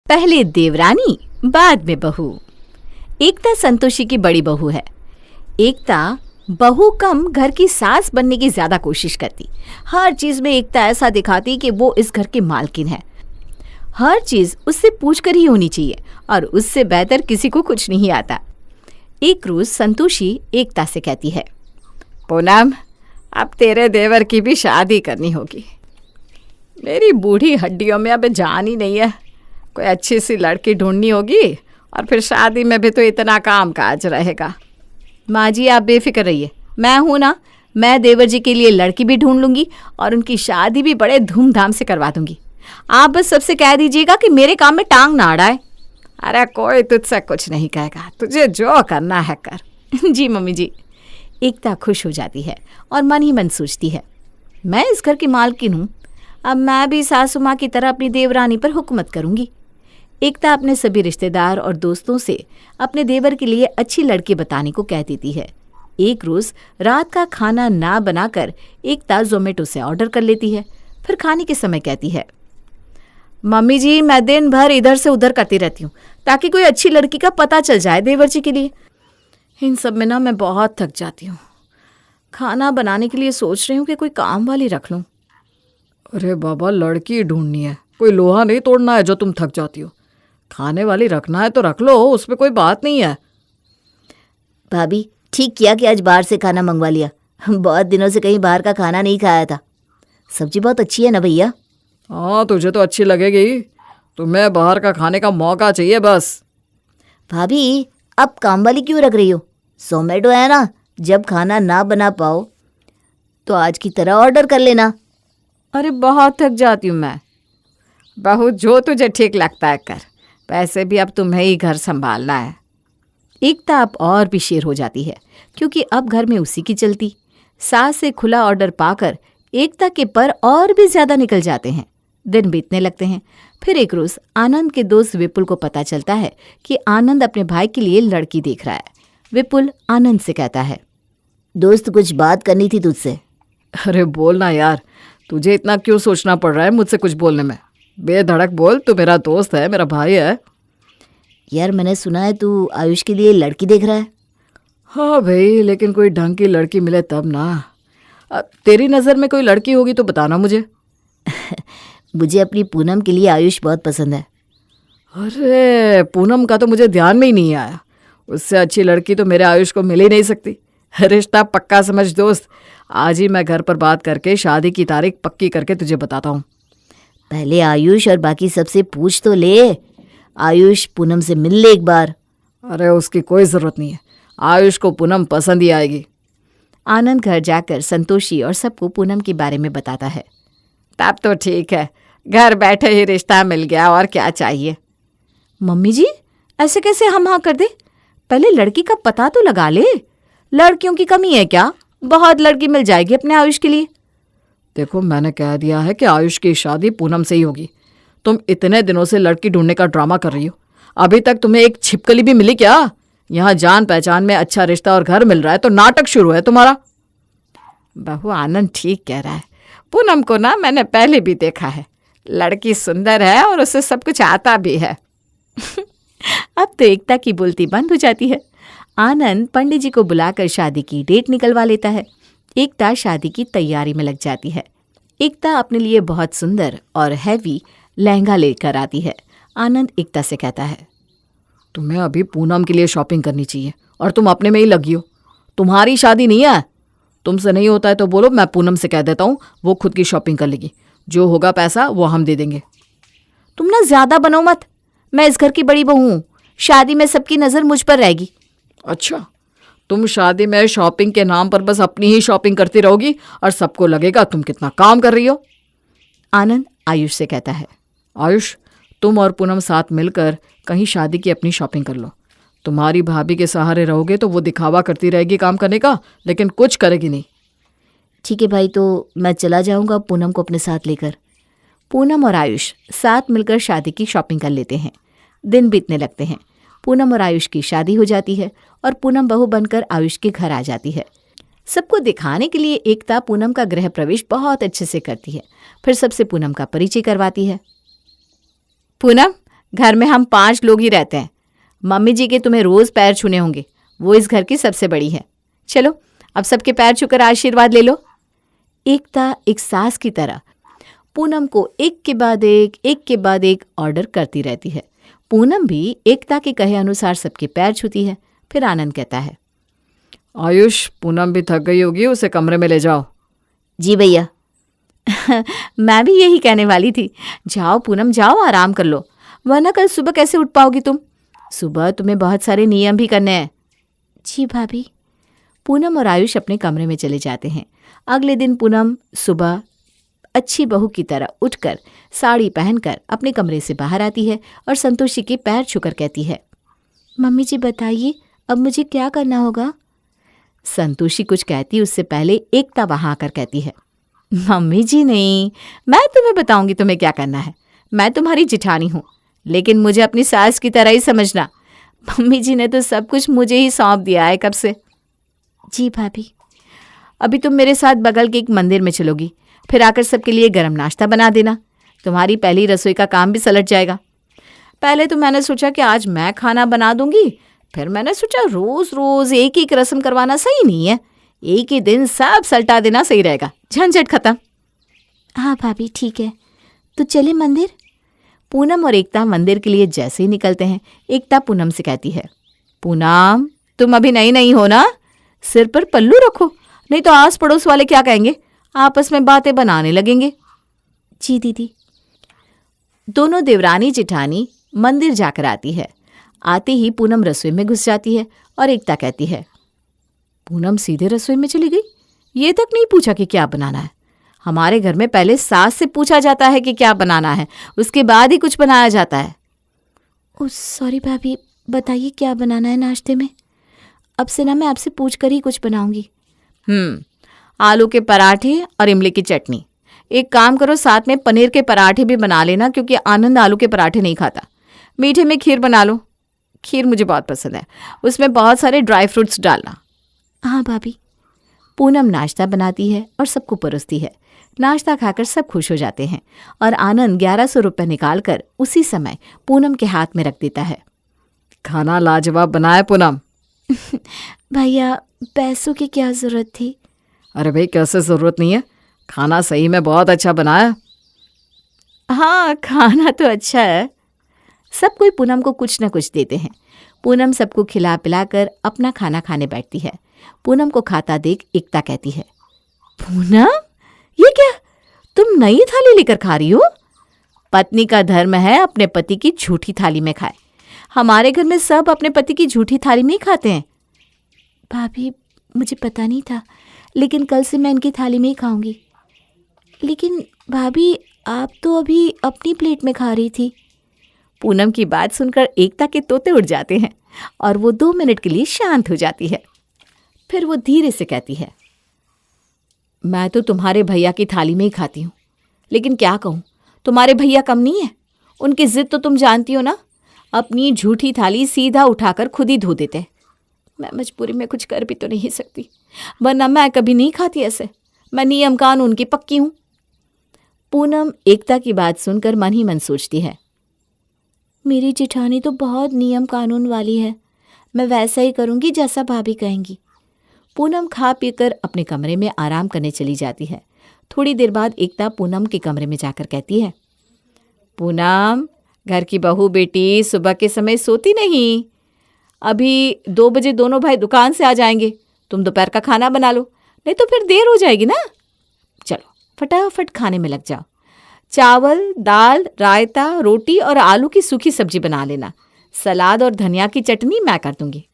पहले देवरानी बाद में बहू। एकता संतोषी की बड़ी बहू है। एकता बहू कम घर की सास बनने की ज्यादा कोशिश करती। हर चीज में एकता ऐसा दिखाती कि वो इस घर की मालकिन है। हर चीज उससे पूछकर ही होनी चाहिए और उससे बेहतर किसी को कुछ नहीं आता। एक रोज संतोषी एकता से कहती है, पूनम, अब तेरे देवर की भी शादी करनी होगी। मेरी बूढ़ी हड्डियों में अब जान ही नहीं है। कोई अच्छी सी लड़की ढूंढनी होगी और फिर शादी में भी तो इतना काम काज रहेगा। माँ जी, आप बेफिक्र रहिए, मैं हूँ ना। मैं देवर जी के लिए लड़की भी ढूंढ लूँगी और उनकी शादी भी बड़े धूमधाम से करवा दूँगी। आप बस सबसे कह दीजिएगा कि मेरे काम में टांग ना अड़ाए। अरे कोई तुझसे कुछ नहीं कहेगा, तुझे जो करना है कर। जी मम्मी जी। एकता खुश हो जाती है और मन ही मन सोचती है, मैं इस घर की मालकिन हूँ, अब मैं भी सासू माँ की तरह अपनी देवरानी पर हुकूमत करूँगी। एकता अपने सभी रिश्तेदार और दोस्तों से अपने देवर के लिए अच्छी लड़की बताने को कह देती है। एक रोज़ रात का खाना ना बनाकर एकता ज़ोमैटो से ऑर्डर कर लेती है। फिर खाने के समय कहती है, मम्मी जी, मैं दिन भर इधर से उधर करती रहती हूँ ताकि कोई अच्छी लड़की का पता चल जाए देवर जी के लिए। इन सब में ना मैं बहुत थक जाती हूँ। खाना बनाने के लिए सोच रही हूँ कि कोई काम वाली रख लूँ। अरे बाबा, लड़की ढूंढनी है, कोई लोहा नहीं तोड़ना है जो तुम थक जाती हो। खाने वाली रखना है तो रख लो, उसमें कोई बात नहीं है। भाभी, ठीक किया कि आज बाहर से खाना मंगवा लिया। बहुत दिनों से कहीं बाहर का खाना नहीं खाया था। सब्जी बहुत अच्छी है ना भैया? हाँ, तुझे तो अच्छी लगेगी। तुम्हें बाहर का खाने का मौका चाहिए बस। भाभी, अब काम वाली क्यों रख रही हो? ज़ोमैटो है ना, जब खाना ना बना पाओ तो आज की तरह ऑर्डर कर लेना। अरे बहुत थक जाती हूँ मैं। बहू, जो तुझे ठीक लगता है कर, पैसे भी अब तुम्हें ही घर संभालना है। एकता अब और भी शेर हो जाती है क्योंकि अब घर में उसी की चलती। सास से खुला ऑर्डर पाकर एकता के पर और भी ज्यादा निकल जाते हैं। दिन बीतने लगते हैं। फिर एक रोज आनंद के दोस्त विपुल को पता चलता है कि आनंद अपने भाई के लिए लड़की देख रहा है। विपुल आनंद से कहता है, दोस्त, कुछ बात करनी थी तुझसे। अरे बोल ना यार, तुझे इतना क्यों सोचना पड़ रहा है मुझसे कुछ बोलने में? बेधड़क बोल, तू मेरा दोस्त है, मेरा भाई है। यार, मैंने सुना है तू आयुष के लिए लड़की देख रहा है। हाँ भाई, लेकिन कोई ढंग की लड़की मिले तब ना। तेरी नज़र में कोई लड़की होगी तो बताना मुझे। मुझे अपनी पूनम के लिए आयुष बहुत पसंद है। अरे पूनम का तो मुझे ध्यान में ही नहीं आया। उससे अच्छी लड़की तो मेरे आयुष को मिल ही नहीं सकती। रिश्ता पक्का समझ दोस्त। आज ही मैं घर पर बात करके शादी की तारीख पक्की करके तुझे बताता हूँ। पहले आयुष और बाकी सबसे पूछ तो ले। आयुष, पूनम से मिल ले एक बार। अरे उसकी कोई ज़रूरत नहीं है, आयुष को पूनम पसंद ही आएगी। आनंद घर जाकर संतोषी और सबको पूनम के बारे में बताता है। तब तो ठीक है, घर बैठे ही रिश्ता मिल गया, और क्या चाहिए। मम्मी जी, ऐसे कैसे हम हाँ कर दे? पहले लड़की का पता तो लगा ले। लड़कियों की कमी है क्या? बहुत लड़की मिल जाएगी अपने आयुष के लिए। देखो, मैंने कह दिया है कि आयुष की शादी पूनम से ही होगी। तुम इतने दिनों से लड़की ढूंढने का ड्रामा कर रही हो, अभी तक तुम्हें एक छिपकली भी मिली क्या? यहाँ जान पहचान में अच्छा रिश्ता और घर मिल रहा है तो नाटक शुरू है तुम्हारा। बहू, आनंद ठीक कह रहा है। पूनम को ना मैंने पहले भी देखा है। लड़की सुंदर है और उसे सब कुछ आता भी है। अब तो एकता की बोलती बंद हो जाती है। आनंद पंडित जी को बुलाकर शादी की डेट निकलवा लेता है। एकता शादी की तैयारी में लग जाती है। एकता अपने लिए बहुत सुंदर और हैवी लहंगा लेकर आती है। आनंद एकता से कहता है, तुम्हें अभी पूनम के लिए शॉपिंग करनी चाहिए और तुम अपने में ही लगी हो। तुम्हारी शादी नहीं है। तुमसे नहीं होता है तो बोलो, मैं पूनम से कह देता हूँ, वो खुद की शॉपिंग कर लेगी। जो होगा पैसा वो हम दे देंगे। तुम ना ज्यादा बनो मत। मैं इस घर की बड़ी बहू हूँ। शादी में सबकी नज़र मुझ पर रहेगी। अच्छा, तुम शादी में शॉपिंग के नाम पर बस अपनी ही शॉपिंग करती रहोगी और सबको लगेगा तुम कितना काम कर रही हो। आनंद आयुष से कहता है, आयुष, तुम और पूनम साथ मिलकर कहीं शादी की अपनी शॉपिंग कर लो। तुम्हारी भाभी के सहारे रहोगे तो वो दिखावा करती रहेगी काम करने का, लेकिन कुछ करेगी नहीं। ठीक है भाई, तो मैं चला जाऊंगा पूनम को अपने साथ लेकर। पूनम और आयुष साथ मिलकर शादी की शॉपिंग कर लेते हैं। दिन बीतने लगते हैं। पूनम और आयुष की शादी हो जाती है और पूनम बहू बनकर आयुष के घर आ जाती है। सबको दिखाने के लिए एकता पूनम का गृह प्रवेश बहुत अच्छे से करती है। फिर सबसे पूनम का परिचय करवाती है। पूनम, घर में हम 5 लोग ही रहते हैं। मम्मी जी के तुम्हें रोज पैर छूने होंगे, वो इस घर की सबसे बड़ी है। चलो अब सबके पैर छूकर आशीर्वाद ले लो। एकता एक सास की तरह पूनम को एक के बाद एक ऑर्डर करती रहती है। पूनम भी एकता के कहे अनुसार सबके पैर छूती है। फिर आनंद कहता है, आयुष, पूनम भी थक गई होगी, उसे कमरे में ले जाओ। जी भैया। मैं भी यही कहने वाली थी। जाओ पूनम, जाओ आराम कर लो, वरना कल सुबह कैसे उठ पाओगी तुम? सुबह तुम्हें बहुत सारे नियम भी करने हैं। जी भाभी। पूनम और आयुष अपने कमरे में चले जाते हैं। अगले दिन पूनम सुबह अच्छी बहू की तरह उठकर साड़ी पहनकर अपने कमरे से बाहर आती है और संतोषी के पैर छूकर कहती है, मम्मी जी बताइए अब मुझे क्या करना होगा? संतोषी कुछ कहती उससे पहले एकता वहां आकर कहती है, मम्मी जी नहीं, मैं तुम्हें बताऊंगी तुम्हें क्या करना है। मैं तुम्हारी जिठानी हूं, लेकिन मुझे अपनी सास की तरह ही समझना। मम्मी जी ने तो सब कुछ मुझे ही सौंप दिया है कब से। जी भाभी। अभी तुम मेरे साथ बगल के एक मंदिर में चलोगी, फिर आकर सबके लिए गर्म नाश्ता बना देना। तुम्हारी पहली रसोई का काम भी सलट जाएगा। पहले तो मैंने सोचा कि आज मैं खाना बना दूंगी, फिर मैंने सोचा रोज रोज एक एक रस्म करवाना सही नहीं है, एक ही दिन सब सल्टा देना सही रहेगा। झंझट खत्म। हाँ भाभी ठीक है, तो चले मंदिर? पूनम और एकता मंदिर के लिए जैसे ही निकलते हैं, एकता पूनम से कहती है, पूनम तुम अभी नई हो ना, सिर पर पल्लू रखो, नहीं तो आस पड़ोस वाले क्या कहेंगे, आपस में बातें बनाने लगेंगे। जी दीदी। दोनों देवरानी जिठानी मंदिर जाकर आती है। आते ही पूनम रसोई में घुस जाती है और एकता कहती है, पूनम सीधे रसोई में चली गई, ये तक नहीं पूछा कि क्या बनाना है। हमारे घर में पहले सास से पूछा जाता है कि क्या बनाना है, उसके बाद ही कुछ बनाया जाता है। सॉरी भाभी, बताइए क्या बनाना है नाश्ते में? अब से ना मैं आपसे पूछ कर ही कुछ बनाऊंगी। आलू के पराठे और इमली की चटनी। एक काम करो, साथ में पनीर के पराठे भी बना लेना, क्योंकि आनंद आलू के पराठे नहीं खाता। मीठे में खीर बना लो, खीर मुझे बहुत पसंद है, उसमें बहुत सारे ड्राई फ्रूट्स डालना। हाँ भाभी। पूनम नाश्ता बनाती है और सबको परोसती है। नाश्ता खाकर सब खुश हो जाते हैं और आनंद 1100 रुपये निकाल कर उसी समय पूनम के हाथ में रख देता है। खाना लाजवाब बनाए पूनम। भैया पैसों की क्या जरूरत थी? अरे भाई, कैसे जरूरत नहीं है, खाना सही में बहुत अच्छा बनाया। हाँ, खाना तो अच्छा है। सब कोई पूनम को कुछ न कुछ देते हैं। पूनम सबको खिला पिलाकर अपना खाना खाने बैठती है। पूनम को खाता देख एकता कहती है, पूनम ये क्या, तुम नई थाली लेकर खा रही हो? पत्नी का धर्म है अपने पति की झूठी थाली में खाए। हमारे घर में सब अपने पति की झूठी थाली में ही खाते हैं। भाभी मुझे पता नहीं था, लेकिन कल से मैं इनकी थाली में ही खाऊंगी। लेकिन भाभी आप तो अभी अपनी प्लेट में खा रही थी। पूनम की बात सुनकर एकता के तोते उड़ जाते हैं और वो 2 मिनट के लिए शांत हो जाती है। फिर वो धीरे से कहती है, मैं तो तुम्हारे भैया की थाली में ही खाती हूँ, लेकिन क्या कहूँ, तुम्हारे भैया कम नहीं है। उनकी जिद तो तुम जानती हो ना, अपनी झूठी थाली सीधा उठाकर खुद ही धो देते। मैं मजबूरी में कुछ कर भी तो नहीं सकती, वरना मैं कभी नहीं खाती ऐसे। मैं नियम कानून की पक्की हूँ। पूनम एकता की बात सुनकर मन ही मन सोचती है, मेरी जेठानी तो बहुत नियम कानून वाली है, मैं वैसा ही करूँगी जैसा भाभी कहेंगी। पूनम खा पीकर अपने कमरे में आराम करने चली जाती है। थोड़ी देर बाद एकता पूनम के कमरे में जाकर कहती है, पूनम घर की बहू बेटी सुबह के समय सोती नहीं। अभी 2 बजे दोनों भाई दुकान से आ जाएंगे, तुम दोपहर का खाना बना लो, नहीं तो फिर देर हो जाएगी ना। चलो फटाफट खाने में लग जाओ। चावल, दाल, रायता, रोटी और आलू की सूखी सब्जी बना लेना। सलाद और धनिया की चटनी मैं कर दूंगी।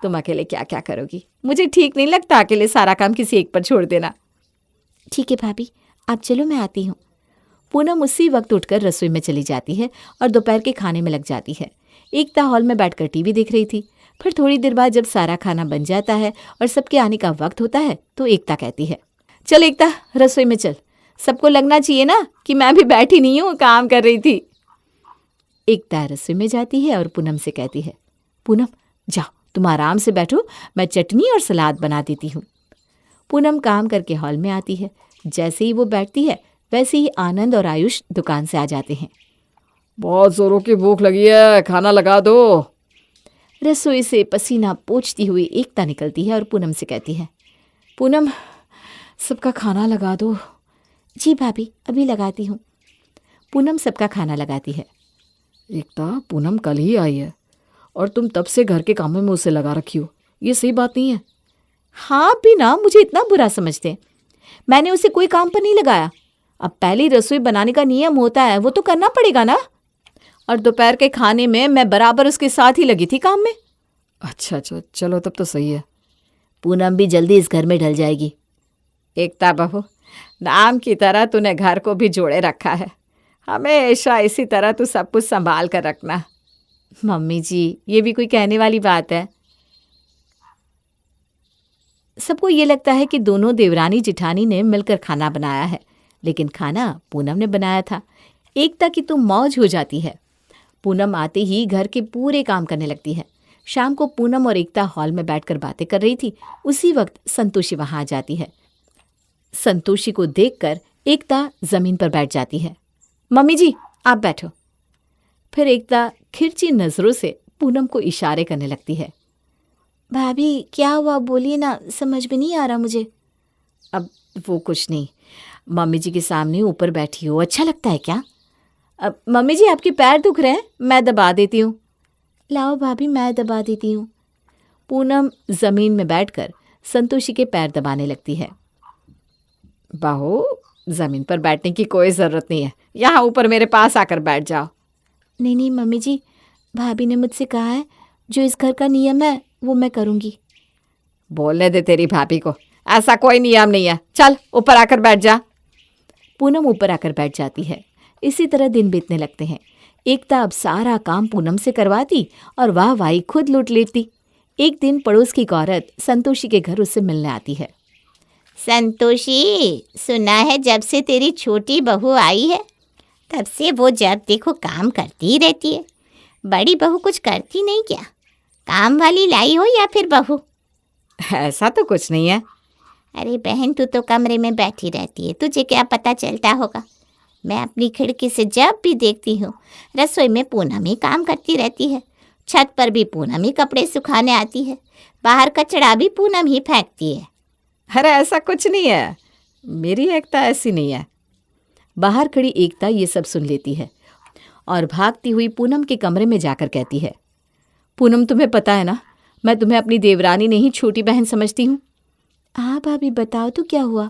तुम अकेले क्या क्या करोगी, मुझे ठीक नहीं लगता अकेले सारा काम किसी एक पर छोड़ देना। ठीक है भाभी, आप चलो मैं आती हूँ। पूनम उसी वक्त उठकर रसोई में चली जाती है और दोपहर के खाने में लग जाती है। एकता हॉल में बैठकर टीवी देख रही थी। फिर थोड़ी देर बाद जब सारा खाना बन जाता है और सबके आने का वक्त होता है तो एकता कहती है, चल एकता रसोई में चल, सबको लगना चाहिए ना कि मैं भी बैठी नहीं हूँ, काम कर रही थी। एकता रसोई में जाती है और पूनम से कहती है, पूनम जाओ तुम आराम से बैठो, मैं चटनी और सलाद बना देती हूँ। पूनम काम करके हॉल में आती है। जैसे ही वो बैठती है वैसे ही आनंद और आयुष दुकान से आ जाते हैं। बहुत जोरों की भूख लगी है, खाना लगा दो। रसोई से पसीना पोंछती हुई एकता निकलती है और पूनम से कहती है, पूनम, सबका खाना लगा दो। जी भाभी, अभी लगाती हूँ। पूनम सबका खाना लगाती है। एकता, पूनम कल ही आई है और तुम तब से घर के कामों में उसे लगा रखी हो। ये सही बात नहीं है। हाँ भी ना, मुझे इतना बुरा समझते हैं। मैंने उसे कोई काम पर नहीं लगाया। अब पहली रसोई बनाने का नियम होता है, वो तो करना पड़ेगा ना। और दोपहर के खाने में मैं बराबर उसके साथ ही लगी थी काम में। अच्छा, चलो तब तो सही है। पूनम भी जल्दी इस घर में ढल जाएगी। एकता बहू, नाम की तरह तूने घर को भी जोड़े रखा है। हमेशा इसी तरह तू सब कुछ संभाल कर रखना। मम्मी जी, ये भी कोई कहने वाली बात है? सबको ये लगता है कि दोनों देवरानी जिठानी ने मिलकर खाना बनाया है, लेकिन खाना पूनम ने बनाया था। एकता की तो मौज हो जाती है। पूनम आते ही घर के पूरे काम करने लगती है। शाम को पूनम और एकता हॉल में बैठकर बातें कर रही थी। उसी वक्त संतोषी वहां आ जाती है। संतोषी को देखकर एकता जमीन पर बैठ जाती है। मम्मी जी, आप बैठो। फिर एकता खिरची नजरों से पूनम को इशारे करने लगती है। भाभी, क्या हुआ? बोलिए ना, समझ में नहीं आ रहा मुझे। अब वो कुछ नहीं, मम्मी जी के सामने ऊपर बैठी हो अच्छा लगता है क्या? अब मम्मी जी, आपके पैर दुख रहे हैं, मैं दबा देती हूँ। लाओ भाभी, मैं दबा देती हूँ। पूनम जमीन में बैठकर संतोषी के पैर दबाने लगती है। बहू, जमीन पर बैठने की कोई जरूरत नहीं है, यहाँ ऊपर मेरे पास आकर बैठ जाओ। नहीं मम्मी जी, भाभी ने मुझसे कहा है जो इस घर का नियम है वो मैं करूँगी। बोलने दे तेरी भाभी को, ऐसा कोई नियम नहीं है। चल ऊपर आकर बैठ जा। पूनम ऊपर आकर बैठ जाती है। इसी तरह दिन बीतने लगते हैं। एकता अब सारा काम पूनम से करवाती और वाहवाही खुद लूट लेती। एक दिन पड़ोस की एक औरत संतोषी के घर उससे मिलने आती है। संतोषी, सुना है जब से तेरी छोटी बहू आई है तब से वो जब देखो काम करती ही रहती है। बड़ी बहू कुछ करती नहीं क्या? काम वाली लाई हो या फिर बहू? ऐसा तो कुछ नहीं है। अरे बहन, तू तो कमरे में बैठी रहती है, तुझे क्या पता चलता होगा? मैं अपनी खिड़की से जब भी देखती हूँ रसोई में पूनम ही काम करती रहती है। छत पर भी पूनम ही कपड़े सुखाने आती है। बाहर कचरा भी पूनम ही फेंकती है। अरे ऐसा कुछ नहीं है, मेरी एकता ऐसी नहीं है। बाहर खड़ी एकता ये सब सुन लेती है और भागती हुई पूनम के कमरे में जाकर कहती है, पूनम, तुम्हें पता है ना, मैं तुम्हें अपनी देवरानी नहीं छोटी बहन समझती हूँ। हाँ भाभी, बताओ तो क्या हुआ?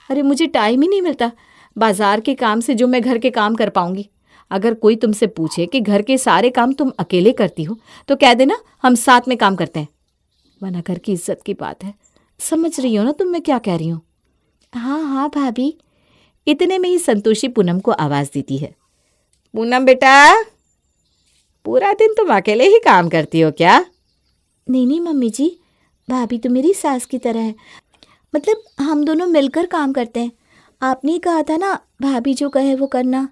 अरे मुझे टाइम ही नहीं मिलता बाजार के काम से जो मैं घर के काम कर पाऊंगी। अगर कोई तुमसे पूछे कि घर के सारे काम तुम अकेले करती हो तो कह देना हम साथ में काम करते हैं, वरना घर की इज्जत की बात है। समझ रही हो ना तुम मैं क्या कह रही हूँ? हाँ भाभी। इतने में ही संतोषी पूनम को आवाज देती है। पूनम बेटा, पूरा दिन तुम अकेले ही काम करती हो क्या? नहीं मम्मी जी, भाभी तो मेरी सास की तरह है। मतलब हम दोनों मिलकर काम करते हैं। आपने ही कहा था ना, भाभी जो कहे वो करना।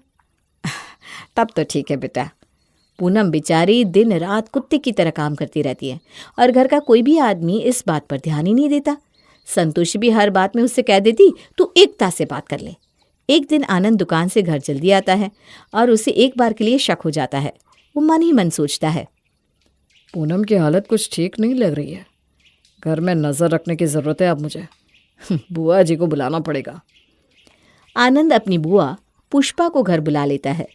तब तो ठीक है बेटा। पूनम बेचारी दिन रात कुत्ते की तरह काम करती रहती है और घर का कोई भी आदमी इस बात पर ध्यान ही नहीं देता। संतोषी भी हर बात में उससे कह देती तू एकता से बात कर ले। एक दिन आनंद दुकान से घर जल्दी आता है और उसे एक बार के लिए शक हो जाता है। वो मन ही मन सोचता है, पूनम की हालत कुछ ठीक नहीं लग रही है। घर में नज़र रखने की ज़रूरत है अब मुझे। बुआ जी को बुलाना पड़ेगा। आनंद अपनी बुआ पुष्पा को घर बुला लेता है।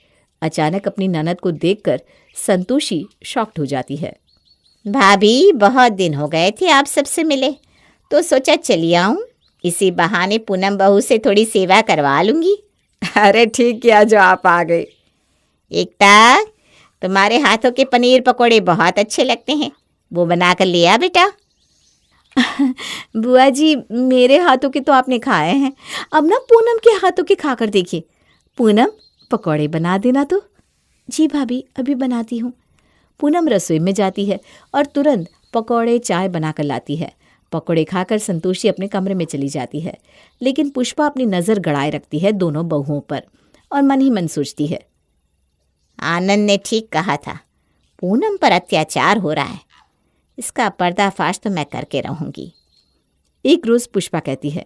अचानक अपनी ननद को देखकर संतोषी शॉक्ड हो जाती है। भाभी, बहुत दिन हो गए थे आप सबसे मिले, तो सोचा चली आऊं। इसी बहाने पूनम बहू से थोड़ी सेवा करवा लूंगी। अरे ठीक किया जो आप आ गई। एकता, तुम्हारे हाथों के पनीर पकोड़े बहुत अच्छे लगते हैं, वो बना कर ले आ बेटा। बुआ जी, मेरे हाथों के तो आपने खाए हैं, अब ना पूनम के हाथों के खाकर देखिए। पूनम, पकौड़े बना देना तो। जी भाभी, अभी बनाती हूँ। पूनम रसोई में जाती है और तुरंत पकौड़े चाय बनाकर लाती है। पकौड़े खाकर संतोषी अपने कमरे में चली जाती है, लेकिन पुष्पा अपनी नज़र गड़ाए रखती है दोनों बहुओं पर और मन ही मन सोचती है, आनंद ने ठीक कहा था, पूनम पर अत्याचार हो रहा है। इसका पर्दाफाश तो मैं करके रहूँगी। एक रोज़ पुष्पा कहती है,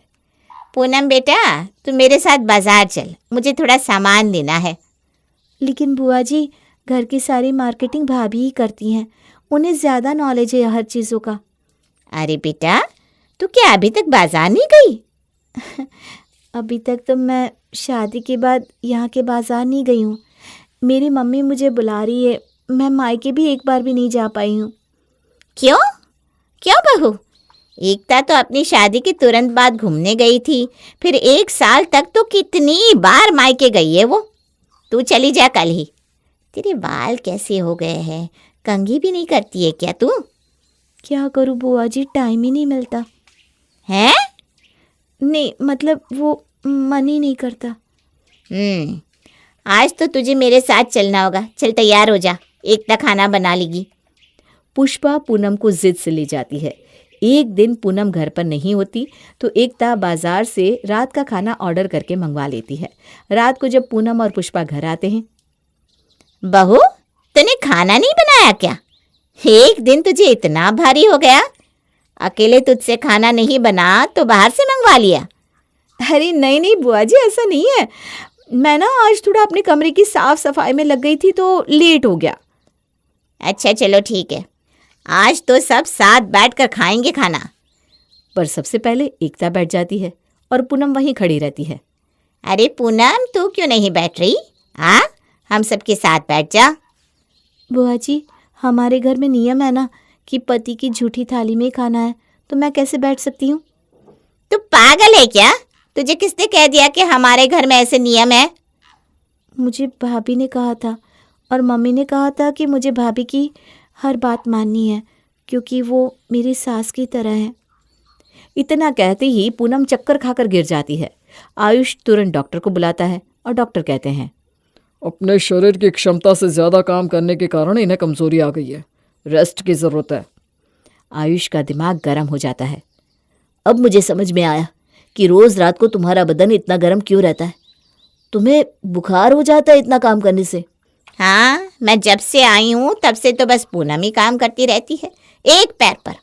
पूनम बेटा, तू मेरे साथ बाजार चल, मुझे थोड़ा सामान लेना है। लेकिन बुआ जी, घर की सारी मार्केटिंग भाभी ही करती हैं। उन्हें ज़्यादा नॉलेज है हर चीज़ों का। अरे बेटा, तू क्या अभी तक बाजार नहीं गई? अभी तक तो मैं शादी के बाद यहाँ के बाज़ार नहीं गई हूँ। मेरी मम्मी मुझे बुला रही है, मैं मायके भी एक बार भी नहीं जा पाई हूँ। क्यों? क्यों बहू? एकता तो अपनी शादी के तुरंत बाद घूमने गई थी, फिर 1 साल तक तो कितनी बार मायके गई है वो। तू चली जा कल ही। तेरे बाल कैसे हो गए हैं? कंघी भी नहीं करती है क्या तू? क्या करूँ बुआ जी, टाइम ही नहीं मिलता। हैं? नहीं, मतलब वो मन ही नहीं करता। आज तो तुझे मेरे साथ चलना होगा। चल तैयार हो जा, एकता खाना बना लेगी। पुष्पा पूनम को जिद से ले जाती है। एक दिन पूनम घर पर नहीं होती तो एकता बाजार से रात का खाना ऑर्डर करके मंगवा लेती है। रात को जब पूनम और पुष्पा घर आते हैं, बहू, तूने खाना नहीं बनाया क्या? एक दिन तुझे इतना भारी हो गया, अकेले तुझसे खाना नहीं बना तो बाहर से मंगवा लिया। अरे नहीं नहीं बुआ जी, ऐसा नहीं है। मैं ना आज थोड़ा अपने कमरे की साफ सफाई में लग गई थी तो लेट हो गया। अच्छा चलो ठीक है, आज तो सब साथ बैठकर खाएंगे खाना। पर सबसे पहले एकता बैठ जाती है और पूनम वहीं खड़ी रहती है। अरे पूनम, तू क्यों नहीं बैठ रही? हम सबके साथ बैठ जा। बुआ जी, हमारे घर में नियम है ना कि पति की झूठी थाली में ही खाना है, तो मैं कैसे बैठ सकती हूँ? तू पागल है क्या? तुझे किसने कह दिया कि हमारे घर में ऐसे नियम है? मुझे भाभी ने कहा था और मम्मी ने कहा था कि मुझे भाभी की हर बात माननी है, क्योंकि वो मेरी सास की तरह है। इतना कहते ही पूनम चक्कर खाकर गिर जाती है। आयुष तुरंत डॉक्टर को बुलाता है और डॉक्टर कहते हैं, अपने शरीर की क्षमता से ज़्यादा काम करने के कारण इन्हें कमज़ोरी आ गई है, रेस्ट की ज़रूरत है। आयुष का दिमाग गर्म हो जाता है। अब मुझे समझ में आया कि रोज़ रात को तुम्हारा बदन इतना गर्म क्यों रहता है। तुम्हें बुखार हो जाता है इतना काम करने से। हाँ, मैं जब से आई हूँ तब से तो बस पूनम ही काम करती रहती है एक पैर पर,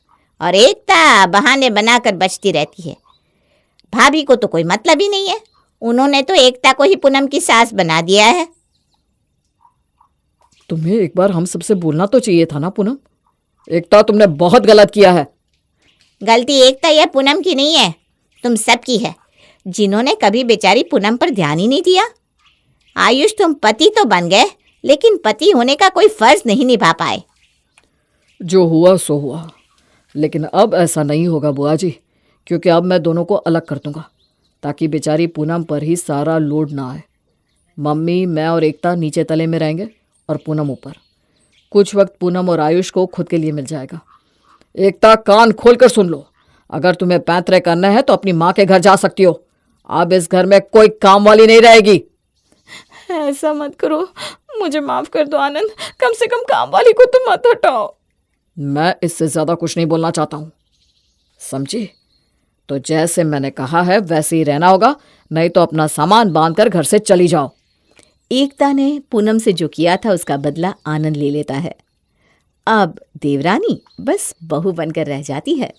और एकता बहाने बनाकर बचती रहती है। भाभी को तो कोई मतलब ही नहीं है, उन्होंने तो एकता को ही पूनम की सास बना दिया है। तुम्हें एक बार हम सबसे बोलना तो चाहिए था ना पूनम। एकता, तुमने बहुत गलत किया है। गलती एकता या पूनम की नहीं है, तुम सबकी है, जिन्होंने कभी बेचारी पूनम पर ध्यान ही नहीं दिया। आयुष, तुम पति तो बन गए, लेकिन पति होने का कोई फर्ज नहीं निभा पाए। जो हुआ सो हुआ, लेकिन अब ऐसा नहीं होगा बुआ जी, क्योंकि अब मैं दोनों को अलग कर दूंगा ताकि बेचारी पूनम पर ही सारा लोड ना आए। मम्मी, मैं और एकता नीचे तले में रहेंगे और पूनम ऊपर। कुछ वक्त पूनम और आयुष को खुद के लिए मिल जाएगा। एकता, कान खोल कर सुन लो, अगर तुम्हें पैंतरे करना है तो अपनी माँ के घर जा सकती हो। अब इस घर में कोई काम वाली नहीं रहेगी। ऐसा मत करो, मुझे माफ कर दो आनंद, कम से कम काम वाली को तो मत हटाओ। मैं इससे ज़्यादा कुछ नहीं बोलना चाहता हूँ, समझी? तो जैसे मैंने कहा है वैसे ही रहना होगा, नहीं तो अपना सामान बांधकर घर से चली जाओ। एकता ने पूनम से जो किया था उसका बदला आनंद ले लेता है। अब देवरानी बस बहू बनकर रह जाती है।